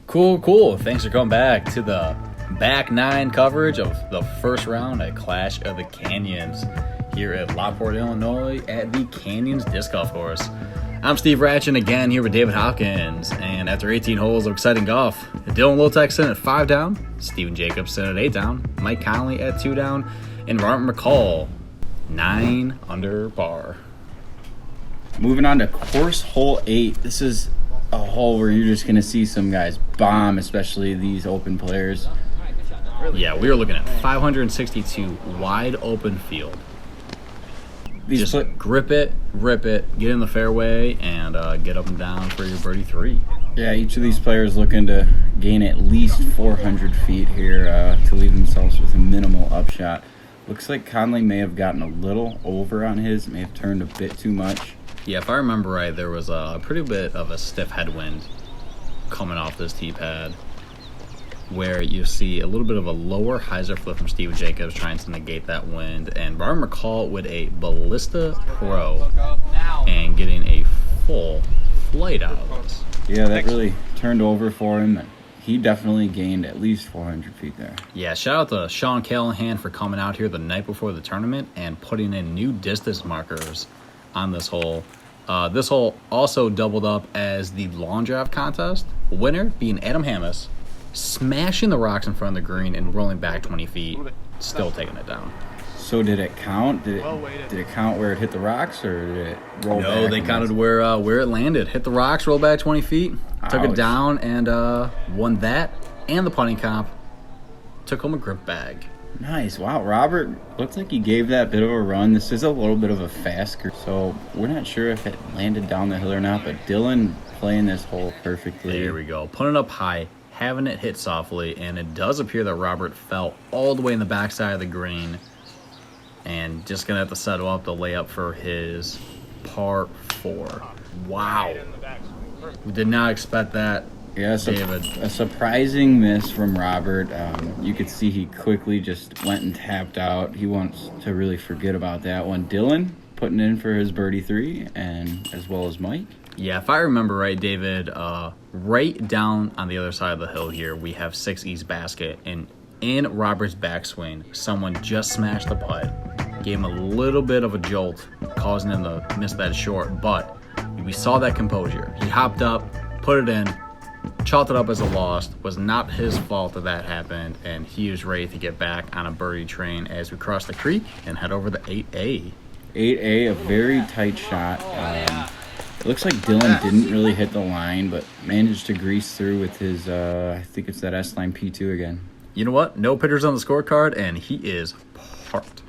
Cool. Thanks for coming back to the back nine coverage of the first round at Clash of the Canyons here at Lockport, Illinois at the Canyons Disc Golf Course. I'm Steve Ratchin again here with David Hopkins, and after 18 holes of exciting golf, Dylan Lhotak sitting at 5 down, Stephen Jacobs sitting at 8 down, Mike Conlee at 2 down, and Robert McCall 9 under par. Moving on to course hole 8. This is a hole where you're just going to see some guys bomb, especially these open players. Yeah, we were looking at 562 wide open field. Just grip it, rip it, get in the fairway, and get up and down for your birdie 3. Yeah, each of these players looking to gain at least 400 feet here to leave themselves with a minimal upshot. Looks like Conlee may have gotten a little over on his, may have turned a bit too much. Yeah, if I remember right, there was a pretty bit of a stiff headwind coming off this tee pad, where you see a little bit of a lower hyzer flip from Stephen Jacobs trying to negate that wind, and Robert McCall with a Ballista Pro and getting a full flight out of this. Yeah, that really turned over for him. He definitely gained at least 400 feet there. Yeah, shout out to Sean Callahan for coming out here the night before the tournament and putting in new distance markers on this hole. This hole also doubled up as the long drive contest, winner being Adam Hammis, smashing the rocks in front of the green and rolling back 20 feet, still taking it down. So did it count? Did it count where it hit the rocks, or did it roll back? No, they counted where it landed. Hit the rocks, rolled back 20 feet, took it down, and won that and the putting comp. Took home a grip bag. Nice. Wow, Robert looks like he gave that bit of a run. This is a little bit of a fast group, so we're not sure if it landed down the hill or not, but Dylan playing this hole perfectly. There we go. Putting it up high, having it hit softly, and it does appear that Robert fell all the way in the backside of the green and just going to have to settle up the layup for his par 4. Wow. We did not expect that. Yeah, David. A surprising miss from Robert. You could see he quickly just went and tapped out. He wants to really forget about that one. Dylan putting in for his birdie 3, and as well as Mike. Yeah, if I remember right, David, right down on the other side of the hill here, we have 6 East basket, and in Robert's backswing, someone just smashed the putt, gave him a little bit of a jolt, causing him to miss that short, but we saw that composure. He hopped up, put it in, chalked it up as a loss. Was not his fault that happened, and he was ready to get back on a birdie train as we cross the creek and head over the 8A. 8A, a very tight shot. It looks like Dylan didn't really hit the line, but managed to grease through with his, I think it's that S-Line P2 again. You know what? No pitchers on the scorecard, and he is parked.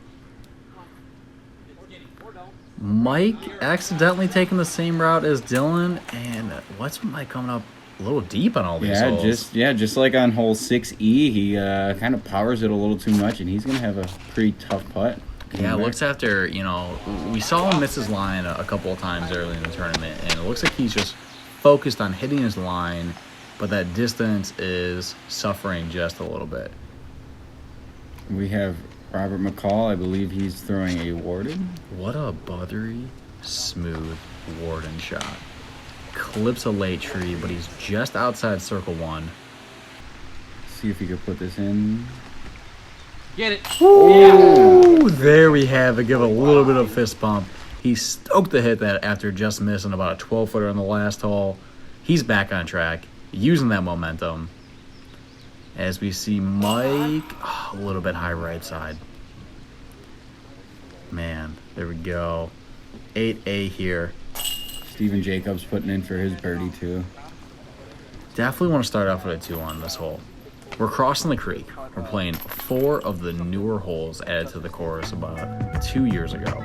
Mike accidentally taking the same route as Dylan, and what's Mike coming up a little deep on all these holes? Just like on hole 6E, he kind of powers it a little too much, and he's going to have a pretty tough putt. Yeah, it looks after, we saw him miss his line a couple of times early in the tournament, and it looks like he's just focused on hitting his line, but that distance is suffering just a little bit. We have Robert McCall. I believe he's throwing a Warden. What a buttery, smooth Warden shot. Clips a late tree, but he's just outside circle 1. See if he could put this in. Get it. Ooh, there we have it. Give a little bit of fist bump. He's stoked to hit that after just missing about a 12-footer on the last hole. He's back on track, using that momentum. As we see Mike, a little bit high right side. Man, there we go. 8A here. Stephen Jacobs putting in for his birdie, too. Definitely want to start off with a 2 on this hole. We're crossing the creek. We're playing 4 of the newer holes added to the course about 2 years ago.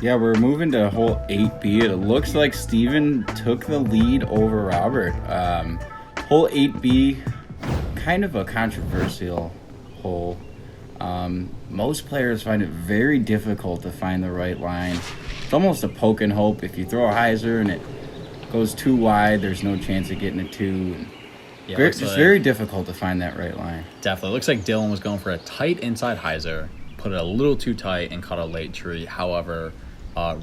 Yeah, we're moving to hole 8B. It looks like Stephen took the lead over Robert. Hole 8B, kind of a controversial hole. Most players find it very difficult to find the right line. It's almost a poke and hope. If you throw a hyzer and it goes too wide, there's no chance of getting a 2. Yeah, it's very difficult to find that right line. Definitely. Looks like Dylan was going for a tight inside hyzer, put it a little too tight, and caught a late tree. However,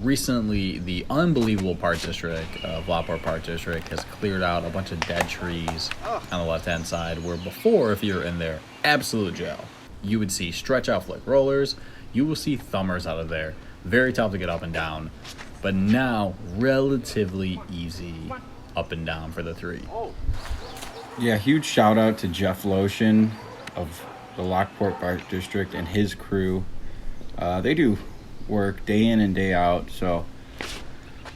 Recently, the unbelievable Park District of Lockport Park District has cleared out a bunch of dead trees on the left-hand side, where before, if you were in there, absolute jail. You would see stretch-out flick rollers. You will see thumbers out of there. Very tough to get up and down. But now, relatively easy up and down for the 3. Yeah, huge shout out to Jeff Lotion of the Lockport Park District and his crew. They do work day in and day out, so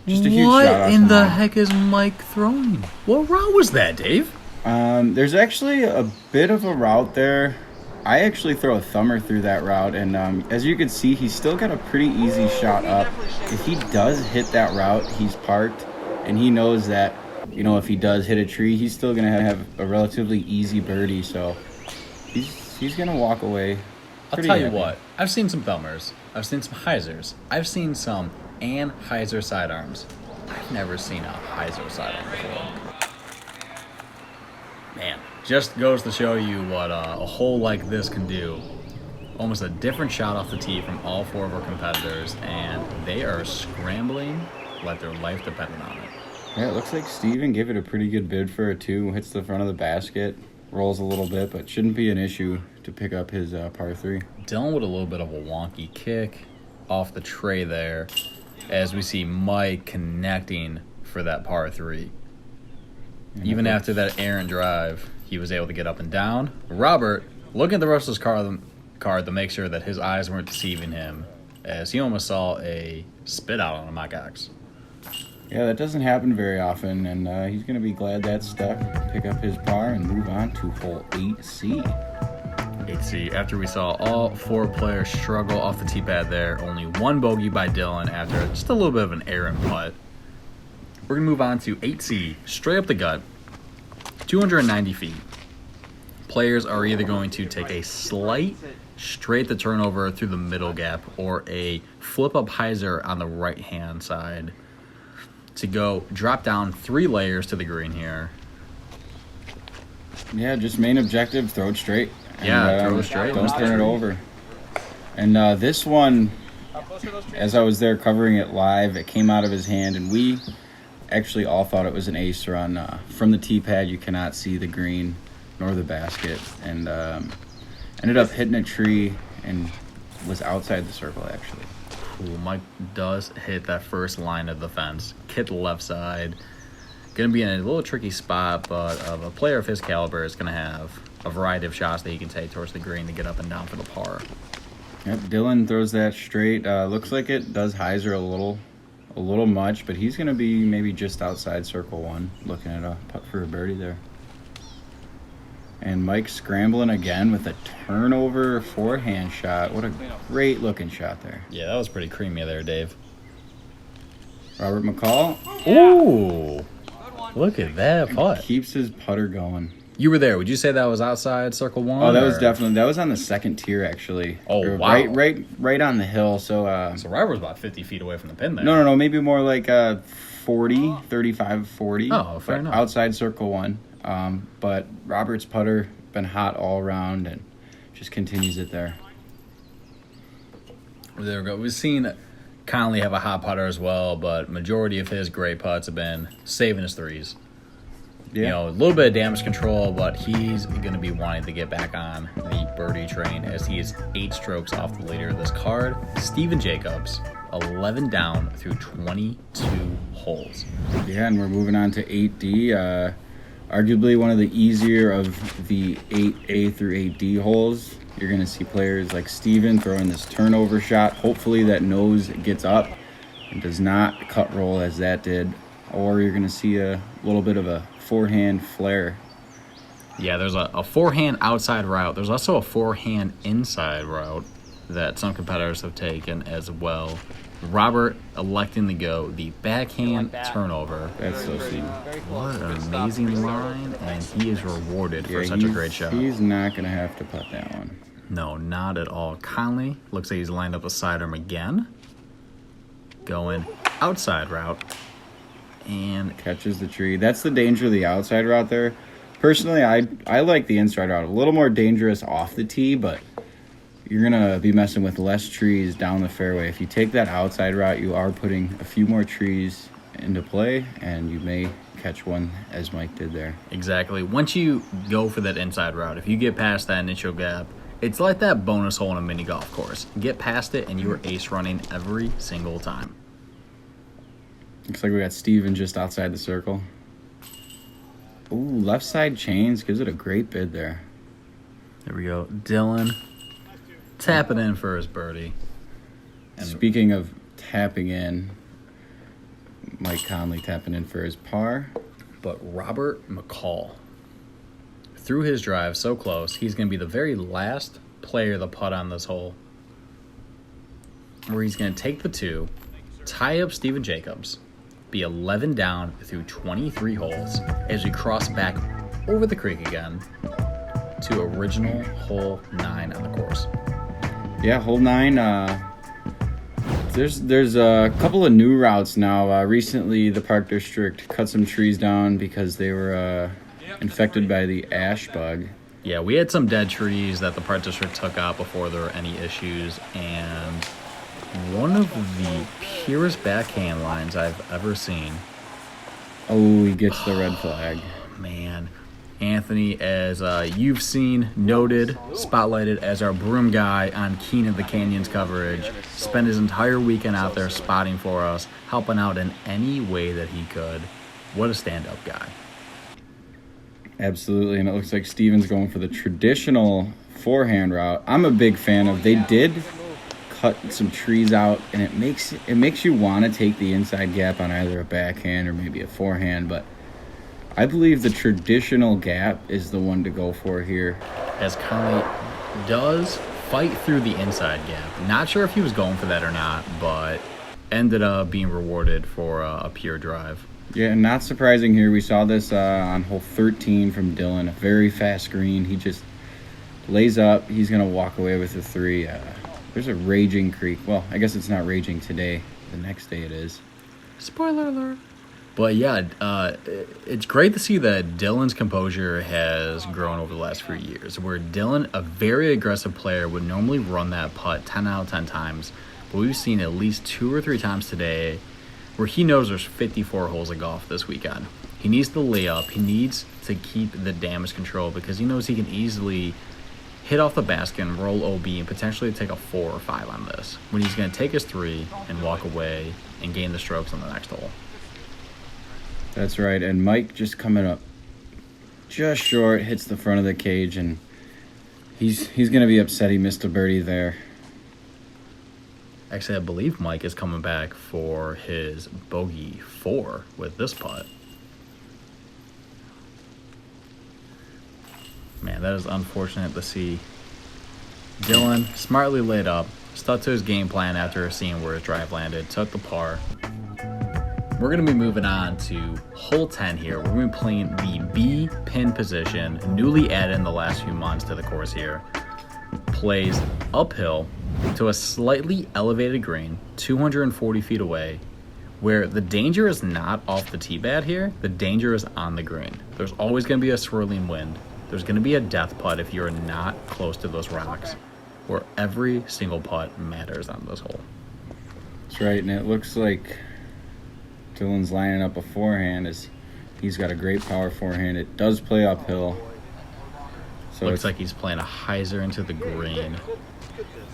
just a huge shout out. What in the heck is Mike throwing? What route was that, Dave? There's actually a bit of a route there. I actually throw a thumber through that route, and as you can see, he's still got a pretty easy shot up. If he does hit that route, he's parked, and he knows that, you know, if he does hit a tree, he's still going to have a relatively easy birdie, so he's going to walk away. I'll tell you what, I've seen some thumbers. I've seen some hyzers. I've seen some Anheuser sidearms. I've never seen a hyzer sidearm before. Man, just goes to show you what a hole like this can do. Almost a different shot off the tee from all 4 of our competitors, and they are scrambling like their life depended on it. Yeah, it looks like Steven gave it a pretty good bid for a 2. Hits the front of the basket, rolls a little bit, but shouldn't be an issue to pick up his par 3. Dylan with a little bit of a wonky kick off the tray there, as we see Mike connecting for that par 3. Even after that errant drive, he was able to get up and down. Robert, looking at the rest of his card to make sure that his eyes weren't deceiving him, as he almost saw a spit out on a Mach X. Yeah, that doesn't happen very often, and he's going to be glad that stuck. Pick up his par and move on to hole 8C. 8C, after we saw all 4 players struggle off the tee pad there, only 1 bogey by Dylan after just a little bit of an errant putt. We're going to move on to 8C, straight up the gut, 290 feet. Players are either going to take a slight straight to turnover through the middle gap or a flip-up hyzer on the right-hand side to go drop down 3 layers to the green here. Yeah, just main objective, throw it straight. Yeah, throw it straight. Don't turn it over. And this one, as I was there covering it live, it came out of his hand, and we actually all thought it was an ace run. From the tee pad, you cannot see the green nor the basket, and ended up hitting a tree and was outside the circle, actually. Cool. Mike does hit that first line of the fence, hit the left side. Going to be in a little tricky spot, but a player of his caliber is going to have a variety of shots that he can take towards the green to get up and down for the par. Yep, Dylan throws that straight. Looks like it does hyzer a little much, but he's going to be maybe just outside circle 1, looking at a putt for a birdie there. And Mike scrambling again with a turnover forehand shot. What a great looking shot there. Yeah, that was pretty creamy there, Dave. Robert McCall. Ooh, look at that putt. Keeps his putter going. You were there. Would you say that was outside circle 1? Oh, that was definitely, that was on the second tier, actually. Oh, wow. Right on the hill. So Robert was about 50 feet away from the pin there. No, maybe more like 40, 35, 40. Oh, fair enough. Outside circle 1. But Robert's putter been hot all around and just continues it there. There we go. We've seen Conlee have a hot putter as well, but majority of his great putts have been saving his threes. Yeah. You know, a little bit of damage control, but he's going to be wanting to get back on the birdie train as he is 8 strokes off the leader of this card. Steven Jacobs, 11 down through 22 holes. Yeah, and we're moving on to 8D. Arguably one of the easier of the 8A through 8D holes. You're going to see players like Steven throwing this turnover shot. Hopefully that nose gets up and does not cut roll as that did. Or you're going to see a little bit of a forehand flare. Yeah, there's a forehand outside route. There's also a forehand inside route that some competitors have taken as well. Robert electing to go the backhand turnover. That's so sweet. What an amazing line, and he is rewarded for such a great shot. He's not going to have to putt that one. No, not at all. Conlee looks like he's lined up a sidearm again. Going outside route. And catches the tree. That's the danger of the outside route there. Personally, I like the inside route. A little more dangerous off the tee, but you're going to be messing with less trees down the fairway. If you take that outside route, you are putting a few more trees into play, and you may catch one as Mike did there. Exactly. Once you go for that inside route, if you get past that initial gap, it's like that bonus hole in a mini golf course. Get past it, and you are ace running every single time. Looks like we got Steven just outside the circle. Ooh, left side chains gives it a great bid there. There we go. Dylan tapping in for his birdie. And speaking of tapping in, Mike Conlee tapping in for his par. But Robert McCall, through his drive so close, he's going to be the very last player to putt on this hole, where he's going to take the 2, tie up Steven Jacobs, be 11 down through 23 holes as we cross back over the creek again to original hole 9 on the course. Yeah, hole 9. There's a couple of new routes now. Recently, the Park District cut some trees down because they were infected by the ash bug. Yeah, we had some dead trees that the Park District took out before there were any issues, and one of the purest backhand lines I've ever seen. Oh, he gets the red flag. Man, Anthony, as you've seen, noted, spotlighted as our broom guy on Keen of the Canyons coverage, spent his entire weekend out there spotting for us, helping out in any way that he could. What a stand-up guy. Absolutely, and it looks like Steven's going for the traditional forehand route. I'm a big fan of. They did cut some trees out, and it makes you want to take the inside gap on either a backhand or maybe a forehand, but I believe the traditional gap is the one to go for here. As Conlee does fight through the inside gap. Not sure if he was going for that or not, but ended up being rewarded for a pure drive. Yeah, and not surprising here. We saw this on hole 13 from Dylan. A very fast green. He just lays up. He's going to walk away with a 3. There's a raging creek. Well, I guess it's not raging today. The next day it is. Spoiler alert. But yeah, it's great to see that Dylan's composure has grown over the last few years, where Dylan, a very aggressive player, would normally run that putt 10 out of 10 times. But we've seen at least 2 or 3 times today where he knows there's 54 holes of golf this weekend. He needs to lay up. He needs to keep the damage control because he knows he can easily hit off the basket and roll OB and potentially take a 4 or 5 on this, when he's going to take his 3 and walk away and gain the strokes on the next hole. That's right, and Mike just coming up just short, hits the front of the cage, and he's going to be upset he missed a birdie there. Actually, I believe Mike is coming back for his bogey 4 with this putt. Man, that is unfortunate to see. Dylan smartly laid up, stuck to his game plan after seeing where his drive landed, took the par. We're going to be moving on to hole 10 here. We're going to be playing the B pin position, newly added in the last few months to the course here. Plays uphill to a slightly elevated green, 240 feet away, where the danger is not off the tee pad here. The danger is on the green. There's always going to be a swirling wind. There's going to be a death putt if you're not close to those rocks, where every single putt matters on this hole. That's right, and it looks like Dylan's lining up a forehand. He's got a great power forehand. It does play uphill. So Looks like he's playing a hyzer into the green.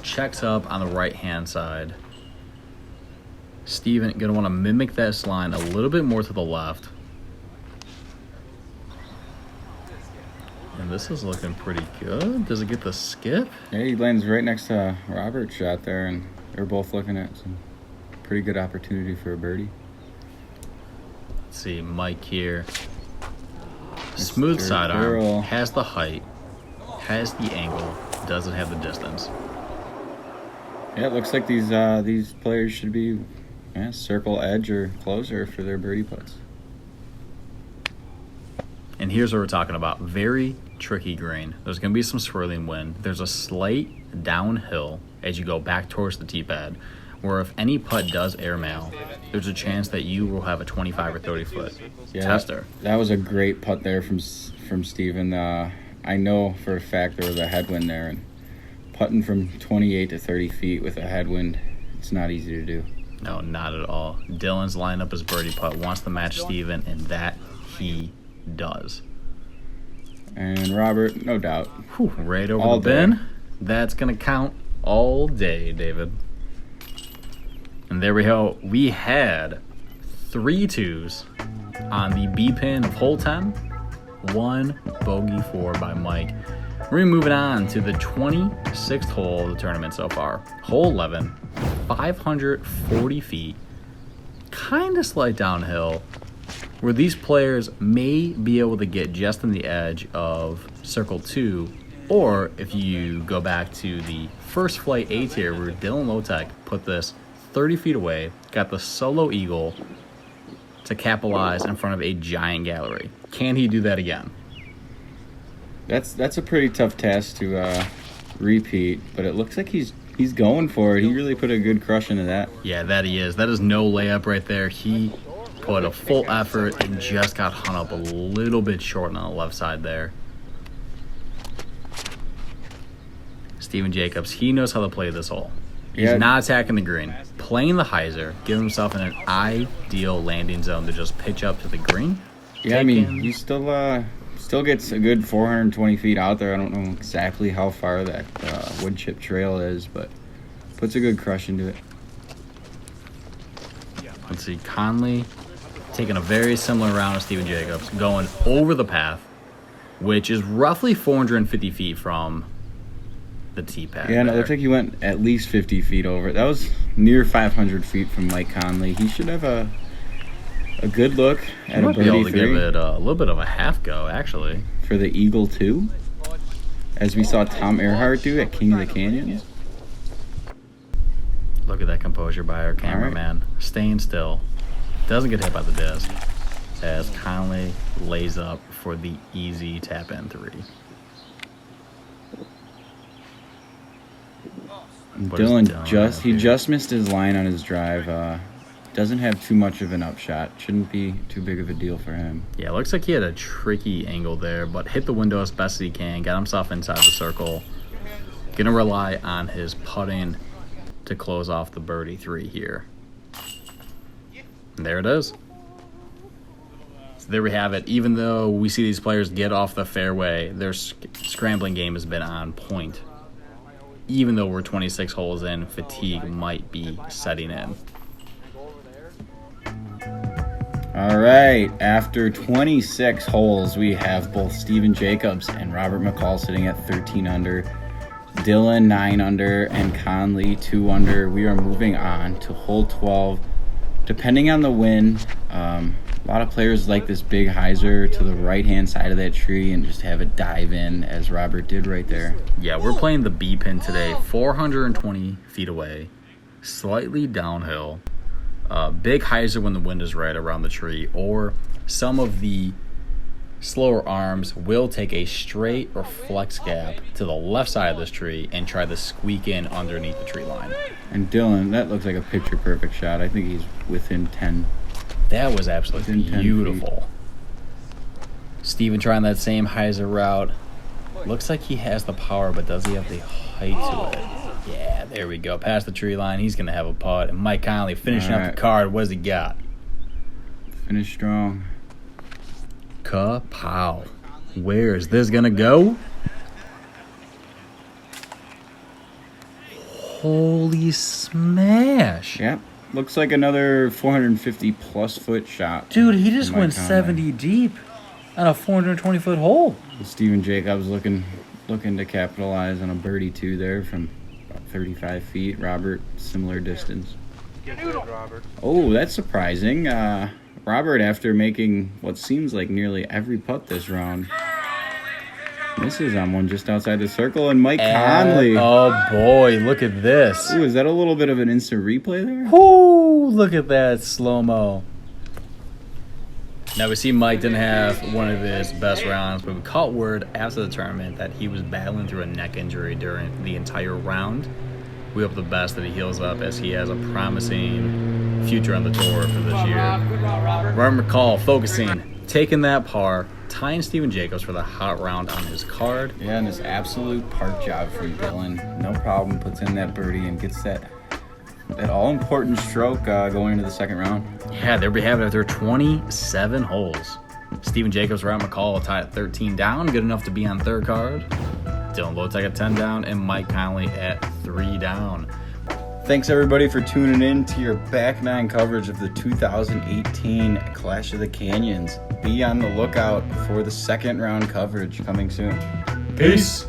Checks up on the right-hand side. Steven going to want to mimic that line a little bit more to the left. And this is looking pretty good. Does it get the skip? Yeah, he lands right next to Robert's shot there, and they're both looking at some pretty good opportunity for a birdie. Let's see, Mike here. Smooth side arm, has the height, has the angle, doesn't have the distance. Yeah, it looks like these players should be circle edge or closer for their birdie putts. And here's what we're talking about. Very tricky green. There's going to be some swirling wind. There's a slight downhill as you go back towards the tee pad, where if any putt does airmail, there's a chance that you will have a 25 or 30 foot tester. That was a great putt there from Steven. I know for a fact there was a headwind there, and putting from 28 to 30 feet with a headwind, it's not easy to do. No, not at all. Dylan's lined up his birdie putt, wants to match Steven, and that he does. And Robert, no doubt. Whew, right over All the day. bin. That's going to count all day, David. And there we go. We had 3 twos on the B pin of hole 10. 1 bogey 4 by Mike. We're moving on to the 26th hole of the tournament so far. Hole 11, 540 feet. Kind of slight downhill, where these players may be able to get just on the edge of circle 2, or if you go back to the first flight A tier where Dylan Lhotak put this 30 feet away, got the solo eagle to capitalize in front of a giant gallery. Can he do that again? That's a pretty tough task to repeat, but it looks like he's going for it. He really put a good crush into that. Yeah, that he is. That is no layup right there. He put a full effort and just got hung up a little bit short on the left side there. Steven Jacobs, he knows how to play this hole. He's not attacking the green. Playing the hyzer, giving himself in an ideal landing zone to just pitch up to the green. Yeah, I mean, he still gets a good 420 feet out there. I don't know exactly how far that wood chip trail is, but puts a good crush into it. Let's see, Conlee taking a very similar round to Steven Jacobs, going over the path, which is roughly 450 feet from the tee pad. Yeah, and it looks like he went at least 50 feet over. That was near 500 feet from Mike Conlee. He should have a good look at a be able birdie to give 3 it a little bit of a half go, actually. for the Eagle 2, as we saw Tom Earhart do at King of the Canyons. Look at that composure by our cameraman. Staying still. Doesn't get hit by the disc as Conlee lays up for the easy tap-in 3. What is Dylan Dylan just missed his line on his drive. Doesn't have too much of an upshot. Shouldn't be too big of a deal for him. Yeah, looks like he had a tricky angle there, but hit the window as best as he can. Got himself inside the circle. Gonna rely on his putting to close off the birdie 3 here. And there it is. So there we have it. Even though we see these players get off the fairway, their scrambling game has been on point. Even though we're 26 holes in, fatigue might be setting in. All right, after 26 holes, we have both Steven Jacobs and Robert McCall sitting at 13 under, Dylan 9 under, and Conlee 2 under. We are moving on to hole 12. Depending on the wind, a lot of players like this big hyzer to the right-hand side of that tree and just have it dive in, as Robert did right there. Yeah, we're playing the B pin today, 420 feet away, slightly downhill. Big hyzer when the wind is right around the tree, or some of the slower arms will take a straight or flex gap to the left side of this tree and try to squeak in underneath the tree line. And Dylan, that looks like a picture-perfect shot. I think he's within 10. That was absolutely Within 10 beautiful. Steven trying that same hyzer route. Looks like he has the power, but does he have the height to it? Yeah, there we go. Past the tree line. He's going to have a putt. And Mike Conlee finishing up the card. What does he got? Finish strong. Kapow. Where is this going to go? Holy smash. Yep. Looks like another 450-plus foot shot. Dude, he just Mike went Conlee. 70 deep on a 420-foot hole. Steven Jacobs looking to capitalize on a birdie 2 there from about 35 feet. Robert, similar distance. Oh, that's surprising. Robert, after making what seems like nearly every putt this round, misses on one just outside the circle, and Mike Conlee. Oh, boy, look at this. Ooh, is that a little bit of an instant replay there? Ooh, look at that slow-mo. Now, we see Mike didn't have one of his best rounds, but we caught word after the tournament that he was battling through a neck injury during the entire round. We hope the best that he heals up, as he has a promising future on the tour for this year. Robert McCall focusing taking that par, tying Steven Jacobs for the hot round on his card. Yeah, and this absolute park job from Dylan. No problem, puts in that birdie and gets that all-important stroke going into the second round. Yeah, there we have it after 27 holes. Steven Jacobs, Ryan McCall tied at 13 down, good enough to be on third card. Dylan Lhotak at 10 down, and Mike Conlee at 3 down. Thanks, everybody, for tuning in to your back nine coverage of the 2018 Clash of the Canyons. Be on the lookout for the second round coverage coming soon. Peace.